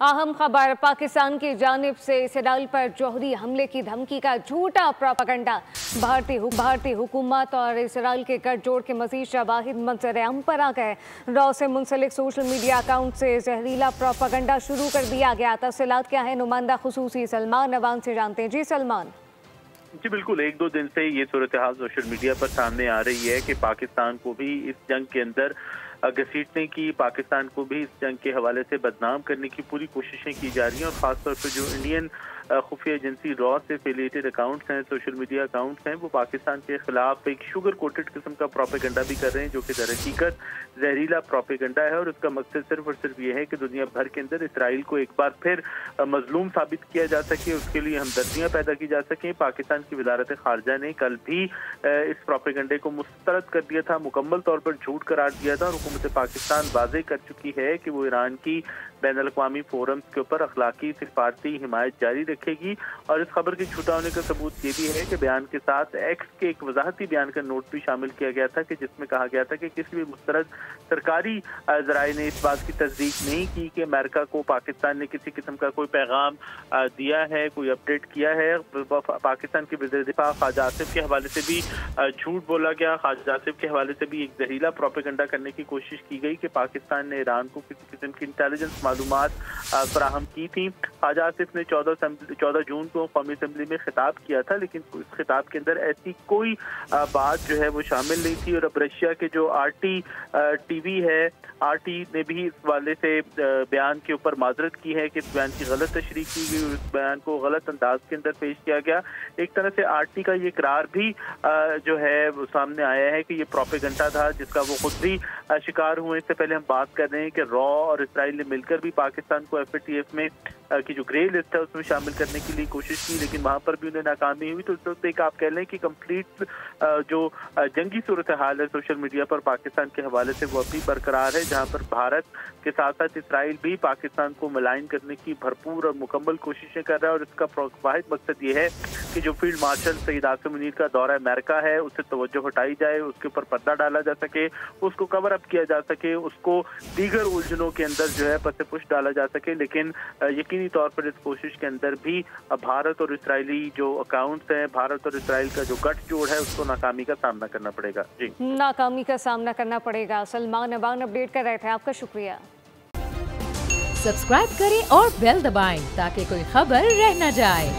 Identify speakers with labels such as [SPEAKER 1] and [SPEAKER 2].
[SPEAKER 1] अहम खबर, पाकिस्तान की जानिब से इसराइल पर जौहरी हमले की धमकी का झूठा प्रोपेगेंडा। भारतीय हुकूमत और इसराइल के गठजोड़ के मजीद शवाहिद मंजर-ए-आम पर आ गए। रॉ से मुंसलिक सोशल मीडिया अकाउंट से जहरीला प्रोपेगेंडा शुरू कर दिया गया। तफसीलात क्या है, नुमाइंदा खुसूसी सलमान अवान से जानते हैं। जी सलमान।
[SPEAKER 2] जी बिल्कुल, एक दो दिन से ये सूरत हाल सोशल मीडिया पर सामने आ रही है कि पाकिस्तान को भी इस जंग के अंदर घसीटने की, पाकिस्तान को भी इस जंग के हवाले से बदनाम करने की पूरी कोशिशें की जा रही हैं। और ख़ासतौर पर जो इंडियन खुफिया एजेंसी रॉ से एफिलिएटेड अकाउंट्स हैं, सोशल मीडिया अकाउंट्स हैं, वो पाकिस्तान के खिलाफ एक शुगर कोटेड किस्म का प्रोपेगेंडा भी कर रहे हैं, जो कि दर हकीकत जहरीला प्रोपेगेंडा है। और उसका मकसद सिर्फ और सिर्फ ये है कि दुनिया भर के अंदर इसराइल को एक बार फिर मजलूम साबित किया जा सके, उसके लिए हमदर्दियाँ पैदा की जा सकें। पाकिस्तान की वजारत खारजा ने कल भी इस प्रोपेगेंडे को मुस्तरद कर दिया था, मुकम्मल तौर पर झूठ करार दिया था। और हुकूमत पाकिस्तान वाज़ेह कर चुकी है कि वो ईरान की बैनुल अक़वामी फोरम्स के ऊपर अखलाकी सिफारती हिमायत जारी रखेगी। और इस खबर के झूठा होने का सबूत ये भी है कि बयान के साथ एक्स के एक वजाहती बयान का नोट भी शामिल किया गया था, कि जिसमें कहा गया था कि किसी भी मुस्तरद सरकारी ज़राए ने इस बात की तस्दीक नहीं की कि अमेरिका को पाकिस्तान ने किसी किस्म का कोई पैगाम दिया है, कोई अपडेट किया है। पाकिस्तान के वज़ीर दिफा ख्वाजा आसिफ के हवाले से भी झूठ बोला गया। ख्वाजा आसिफ के हवाले से भी एक जहरीला प्रोपेगेंडा करने की कोशिश की गई कि पाकिस्तान ने ईरान को किसी किस्म की इंटेलिजेंस मालूमात फराहम की थी। ख्वाजा आसिफ ने 14 जून को कौमी असम्बली में खिताब किया था, लेकिन इस खिताब के अंदर ऐसी कोई बात जो है वो शामिल नहीं थी। और अब रशिया के जो RT TV है, RT ने भी इस वाले से बयान के ऊपर माजरत की है कि इस बयान की गलत तशरीह की गई और इस बयान को गलत अंदाज के अंदर पेश किया गया। एक तरह से RT का ये इकरार भी जो है वो सामने आया है कि ये प्रोपेगेंडा था, जिसका वो खुद भी शिकार हुए। इससे पहले हम बात कर रहे हैं कि रॉ और इसराइल ने मिलकर भी पाकिस्तान को FATF में की जो ग्रे लिस्ट है उसमें शामिल करने के लिए कोशिश की, लेकिन वहां पर भी उन्हें नाकामी हुई। तो इस वक्त एक आप कह लें कि कंप्लीट जो जंगी सूरत हाल है सोशल मीडिया पर पाकिस्तान के हवाले से वो अभी बरकरार है, जहां पर भारत के साथ साथ इसराइल भी पाकिस्तान को मलाइन करने की भरपूर और मुकम्मल कोशिशें कर रहा है। और इसका वाहिद मकसद ये है कि जो फील्ड मार्शल सईद आसिम मुनीर का दौरा अमेरिका है उससे तवज्जो हटाई जाए, उसके ऊपर पर्दा डाला जा सके, उसको कवर अप किया जा सके, उसको दीगर उलझनों के अंदर जो है पसे पुश डाला जा सके। लेकिन यकीनी तौर पर इस कोशिश के अंदर भी भारत और इसराइली जो अकाउंट्स हैं, भारत और इसराइल का जो गठजोड़ है, उसको नाकामी का सामना करना पड़ेगा। जी,
[SPEAKER 1] नाकामी का सामना करना पड़ेगा। सलमान अवान अपडेट कर रहे थे, आपका शुक्रिया।
[SPEAKER 3] सब्सक्राइब करें और बेल दबाएं ताकि कोई खबर रह न जाए।